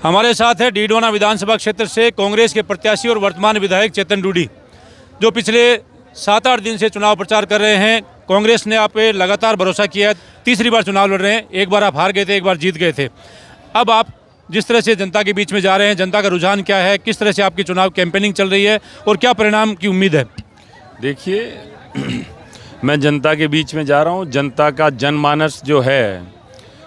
हमारे साथ है डीडवाना विधानसभा क्षेत्र से कांग्रेस के प्रत्याशी और वर्तमान विधायक चेतन डूडी, जो पिछले 7-8 दिन से चुनाव प्रचार कर रहे हैं। कांग्रेस ने आप पे लगातार भरोसा किया है, तीसरी बार चुनाव लड़ रहे हैं। एक बार आप हार गए थे, एक बार जीत गए थे। अब आप जिस तरह से जनता के बीच में जा रहे हैं, जनता का रुझान क्या है, किस तरह से आपकी चुनाव कैंपेनिंग चल रही है और क्या परिणाम की उम्मीद है? देखिए, मैं जनता के बीच में जा रहा हूँ। जनता का जनमानस जो है,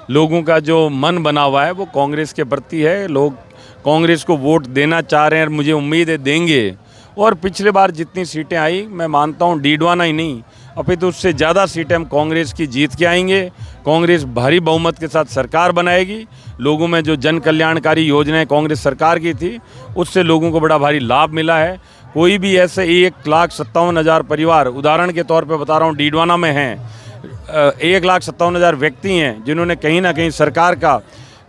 लोगों का जो मन बना हुआ है वो कांग्रेस के प्रति है। लोग कांग्रेस को वोट देना चाह रहे हैं और मुझे उम्मीद है देंगे। और पिछले बार जितनी सीटें आई, मैं मानता हूँ डीडवाना ही नहीं, अपितु उससे ज़्यादा सीटें हम कांग्रेस की जीत के आएंगे। कांग्रेस भारी बहुमत के साथ सरकार बनाएगी। लोगों में जो जन कल्याणकारी योजनाएं कांग्रेस सरकार की थी, उससे लोगों को बड़ा भारी लाभ मिला है। कोई भी ऐसे 1,57,000 परिवार, उदाहरण के तौर पे बता रहा हूँ, डीडवाना में हैं 1,57,000 व्यक्ति हैं जिन्होंने कहीं ना कहीं सरकार का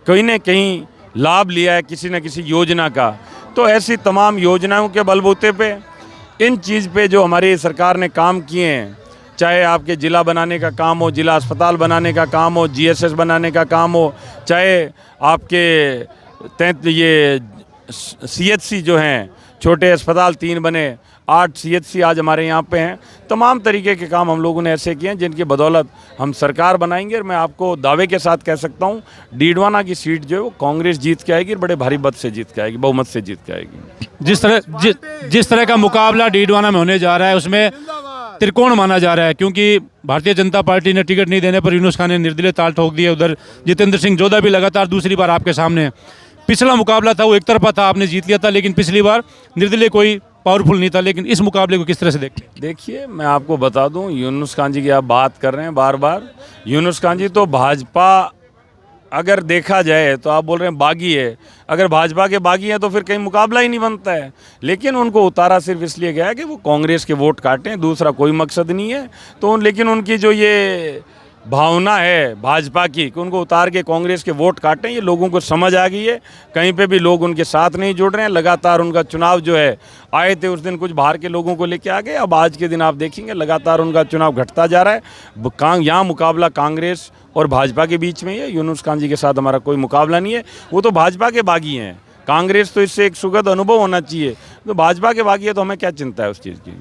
कहीं ना कहीं लाभ लिया है, किसी न किसी योजना का। तो ऐसी तमाम योजनाओं के बलबूते पे, इन चीज़ पे जो हमारी सरकार ने काम किए हैं, चाहे आपके ज़िला बनाने का काम हो, ज़िला अस्पताल बनाने का काम हो, जीएसएस बनाने का काम हो, चाहे आपके ये सीएचसी जो हैं, छोटे अस्पताल 3 बने, 8 सीएचसी आज हमारे यहाँ पे हैं। तमाम तरीके के काम हम लोगों ने ऐसे किए हैं जिनकी बदौलत हम सरकार बनाएंगे। और मैं आपको दावे के साथ कह सकता हूँ, डीडवाना की सीट जो है वो कांग्रेस जीत के आएगी, बड़े भारी मत से जीत के आएगी, बहुमत से जीत के आएगी। जिस तरह का मुकाबला डीडवाना में होने जा रहा है, उसमें त्रिकोण माना जा रहा है, क्योंकि भारतीय जनता पार्टी ने टिकट नहीं देने पर यूनुस खान ने निर्दलीय ताल ठोक दिए। उधर जितेंद्र सिंह जोधा भी लगातार दूसरी बार आपके सामने है। पिछला मुकाबला था वो एक तरफा था, आपने जीत लिया था, लेकिन पिछली बार निर्दलीय कोई पावरफुल नहीं था। लेकिन इस मुकाबले को किस तरह से देखते हैं? देखिए, मैं आपको बता दूं, यूनुस खान जी की आप बात कर रहे हैं बार बार। यूनुस खान जी तो भाजपा, अगर देखा जाए तो आप बोल रहे हैं बागी है। अगर भाजपा के बागी हैं तो फिर कहीं मुकाबला ही नहीं बनता है। लेकिन उनको उतारा सिर्फ इसलिए गया है कि वो कांग्रेस के वोट काटें, दूसरा कोई मकसद नहीं है। तो लेकिन उनकी जो ये भावना है भाजपा की कि उनको उतार के कांग्रेस के वोट काटें, ये लोगों को समझ आ गई है। कहीं पे भी लोग उनके साथ नहीं जुड़ रहे हैं। लगातार उनका चुनाव जो है, आए थे उस दिन कुछ बाहर के लोगों को लेके आ गए, अब आज के दिन आप देखेंगे लगातार उनका चुनाव घटता जा रहा है। यहाँ मुकाबला कांग्रेस और भाजपा के बीच में ही है। यूनुस खान जी के साथ हमारा कोई मुकाबला नहीं है। वो तो भाजपा के बागी हैं। कांग्रेस तो इससे एक सुखद अनुभव होना चाहिए। तो भाजपा के बागी है तो हमें क्या चिंता है उस चीज़ की?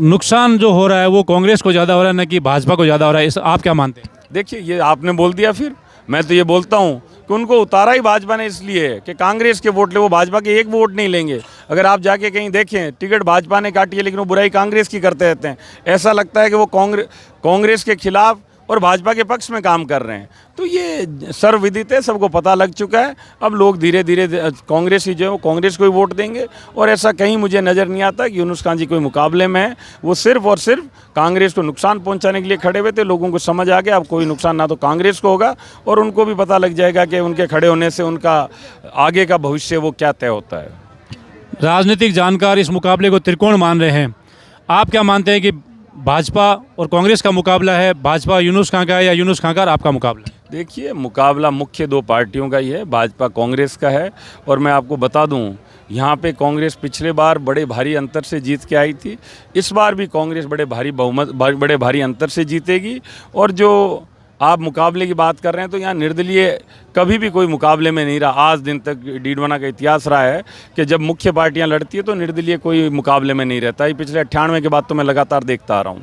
नुकसान जो हो रहा है वो कांग्रेस को ज़्यादा हो रहा है, न कि भाजपा को ज़्यादा हो रहा है। इस आप क्या मानते हैं? देखिए, ये आपने बोल दिया। फिर मैं तो ये बोलता हूँ कि उनको उतारा ही भाजपा ने इसलिए है कि कांग्रेस के वोट ले, वो भाजपा के एक वोट नहीं लेंगे। अगर आप जाके कहीं देखें, टिकट भाजपा ने काटी है लेकिन वो बुराई कांग्रेस की करते रहते हैं। ऐसा लगता है कि वो कांग्रेस के खिलाफ और भाजपा के पक्ष में काम कर रहे हैं। तो ये सर्वविदित है, सबको पता लग चुका है। अब लोग धीरे धीरे कांग्रेस ही जो है वो कांग्रेस को ही वोट देंगे। और ऐसा कहीं मुझे नज़र नहीं आता कि यूनुस खान जी कोई मुकाबले में है। वो सिर्फ और सिर्फ कांग्रेस को नुकसान पहुंचाने के लिए खड़े हुए थे। लोगों को समझ आ गया अब कोई नुकसान ना तो कांग्रेस को होगा, और उनको भी पता लग जाएगा कि उनके खड़े होने से उनका आगे का भविष्य वो क्या तय होता है। राजनीतिक जानकार इस मुकाबले को त्रिकोण मान रहे हैं। आप क्या मानते हैं कि भाजपा और कांग्रेस का मुकाबला है, भाजपा यूनुस खान का है, या यूनुस खान का आपका मुकाबला है? देखिए, मुकाबला मुख्य 2 पार्टियों का ही है, भाजपा कांग्रेस का है। और मैं आपको बता दूं, यहाँ पे कांग्रेस पिछले बार बड़े भारी अंतर से जीत के आई थी। इस बार भी कांग्रेस बड़े भारी अंतर से जीतेगी। और जो आप मुकाबले की बात कर रहे हैं, तो यहाँ निर्दलीय कभी भी कोई मुकाबले में नहीं रहा। आज दिन तक डीडवाना का इतिहास रहा है कि जब मुख्य पार्टियां लड़ती है तो निर्दलीय कोई मुकाबले में नहीं रहता। ये पिछले 98 के बाद तो मैं लगातार देखता आ रहा हूँ।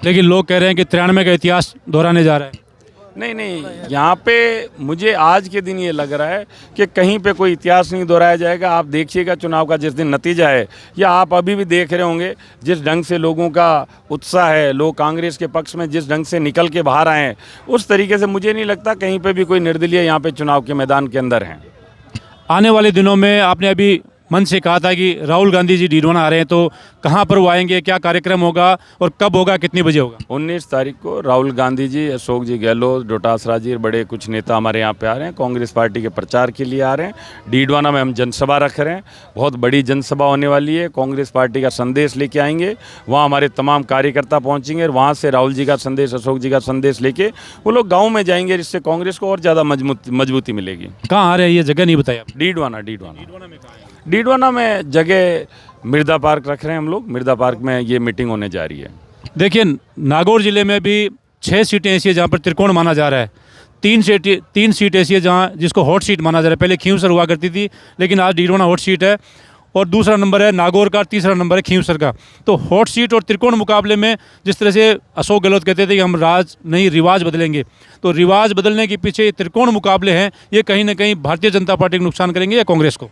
लेकिन लोग कह रहे हैं कि 93 का इतिहास दोहराने जा रहा है। नहीं, यहाँ पे मुझे आज के दिन ये लग रहा है कि कहीं पे कोई इतिहास नहीं दोहराया जाएगा। आप देखिएगा चुनाव का जिस दिन नतीजा है, या आप अभी भी देख रहे होंगे जिस ढंग से लोगों का उत्साह है, लोग कांग्रेस के पक्ष में जिस ढंग से निकल के बाहर आए हैं, उस तरीके से मुझे नहीं लगता कहीं पे भी कोई निर्दलीय यहाँ पे चुनाव के मैदान के अंदर हैं। आने वाले दिनों में आपने अभी मन से कहा था कि राहुल गांधी जी डीडवाना आ रहे हैं, तो कहाँ पर वो आएंगे, क्या कार्यक्रम होगा और कब होगा, कितनी बजे होगा? 19 तारीख को राहुल गांधी जी, अशोक जी गहलोत, डोटासरा जी, बड़े कुछ नेता हमारे यहाँ पे आ रहे हैं। कांग्रेस पार्टी के प्रचार के लिए आ रहे हैं। डीडवाना में हम जनसभा रख रहे हैं, बहुत बड़ी जनसभा होने वाली है। कांग्रेस पार्टी का संदेश लेके आएंगे, वहाँ हमारे तमाम कार्यकर्ता पहुँचेंगे और वहाँ से राहुल जी का संदेश, अशोक जी का संदेश लेके वो लोग गाँव में जाएंगे, जिससे कांग्रेस को और ज़्यादा मजबूती मिलेगी। कहाँ आ रहे हैं, ये जगह नहीं बताया? डीडवाना में जगह मिर्दा पार्क रख रहे हैं हम लोग। मिर्दा पार्क में ये मीटिंग होने जा रही है। देखिए, नागौर जिले में भी 6 सीटें ऐसी है जहाँ पर त्रिकोण माना जा रहा है। तीन सीट ऐसी है जहाँ जिसको हॉट सीट माना जा रहा है। पहले खींवसर हुआ करती थी, लेकिन आज डीडवाना हॉट सीट है। और दूसरा नंबर है नागौर का, तीसरा नंबर है खींवसर का। तो हॉट सीट और त्रिकोण मुकाबले में जिस तरह से अशोक गहलोत कहते थे कि हम राज नहीं रिवाज बदलेंगे, तो रिवाज बदलने के पीछे ये त्रिकोण मुकाबले हैं, ये कहीं ना कहीं भारतीय जनता पार्टी को नुकसान करेंगे या कांग्रेस को?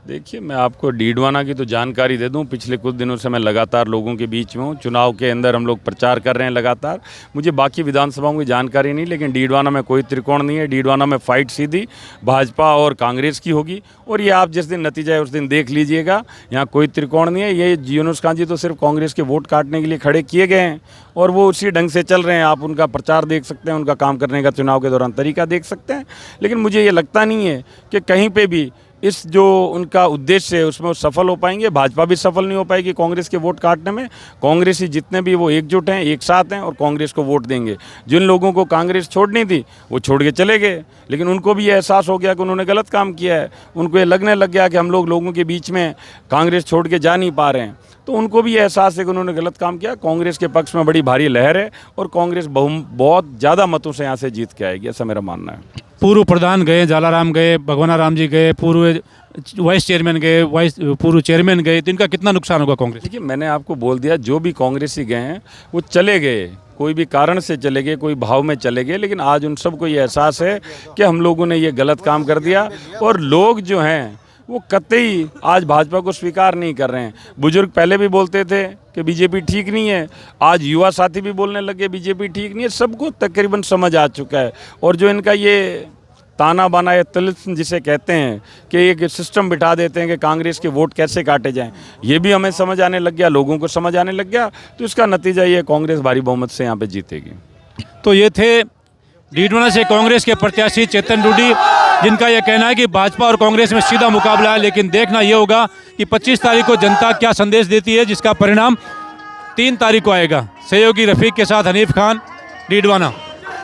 देखिए, मैं आपको डीडवाना की तो जानकारी दे दूं। पिछले कुछ दिनों से मैं लगातार लोगों के बीच में हूं। चुनाव के अंदर हम लोग प्रचार कर रहे हैं लगातार। मुझे बाकी विधानसभाओं की जानकारी नहीं, लेकिन डीडवाना में कोई त्रिकोण नहीं है। डीडवाना में फाइट सीधी भाजपा और कांग्रेस की होगी, और ये आप जिस दिन नतीजा है उस दिन देख लीजिएगा। यहाँ कोई त्रिकोण नहीं है। ये यूनुस खान जी तो सिर्फ कांग्रेस के वोट काटने के लिए खड़े किए गए हैं, और वो उसी ढंग से चल रहे हैं। आप उनका प्रचार देख सकते हैं, उनका काम करने का चुनाव के दौरान तरीका देख सकते हैं। लेकिन मुझे ये लगता नहीं है कि कहीं पे भी इस जो उनका उद्देश्य है उसमें वो सफल हो पाएंगे। भाजपा भी सफल नहीं हो पाएगी कांग्रेस के वोट काटने में। कांग्रेसी जितने भी वो एकजुट हैं, एक साथ हैं, और कांग्रेस को वोट देंगे। जिन लोगों को कांग्रेस छोड़नी थी वो छोड़ के चले गए, लेकिन उनको भी ये एहसास हो गया कि उन्होंने गलत काम किया है। उनको ये लगने लग गया कि हम लोगों के बीच में कांग्रेस छोड़ के जा नहीं पा रहे हैं, तो उनको भी ये एहसास है कि उन्होंने गलत काम किया। कांग्रेस के पक्ष में बड़ी भारी लहर है, और कांग्रेस बहुत ज़्यादा मतों से यहाँ से जीत के आएगी, ऐसा मेरा मानना है। पूर्व प्रधान गए, जालाराम गए, भगवाना राम जी गए, पूर्व वाइस चेयरमैन गए, पूर्व चेयरमैन गए, तो इनका कितना नुकसान होगा कांग्रेस? देखिए, मैंने आपको बोल दिया, जो भी कांग्रेसी गए हैं वो चले गए, कोई भी कारण से चले गए, कोई भाव में चले गए, लेकिन आज उन सबको ये एहसास है कि हम लोगों ने ये गलत काम कर दिया। और लोग जो हैं वो कतई आज भाजपा को स्वीकार नहीं कर रहे हैं। बुजुर्ग पहले भी बोलते थे कि बीजेपी ठीक नहीं है, आज युवा साथी भी बोलने लगे बीजेपी ठीक नहीं है। सबको तकरीबन समझ आ चुका है। और जो इनका ये ताना बाना या तिलिस्म जिसे कहते हैं कि एक सिस्टम बिठा देते हैं कि कांग्रेस के वोट कैसे काटे जाएं, ये भी हमें समझ आने लग गया, लोगों को समझ आने लग गया। तो इसका नतीजा ये कांग्रेस भारी बहुमत से यहाँ पे जीतेगी। तो ये थे डीडवाना से कांग्रेस के प्रत्याशी चेतन डूडी, जिनका यह कहना है कि भाजपा और कांग्रेस में सीधा मुकाबला है। लेकिन देखना यह होगा कि 25 तारीख को जनता क्या संदेश देती है, जिसका परिणाम 3 तारीख को आएगा। सहयोगी रफीक के साथ हनीफ खान, डीडवाना।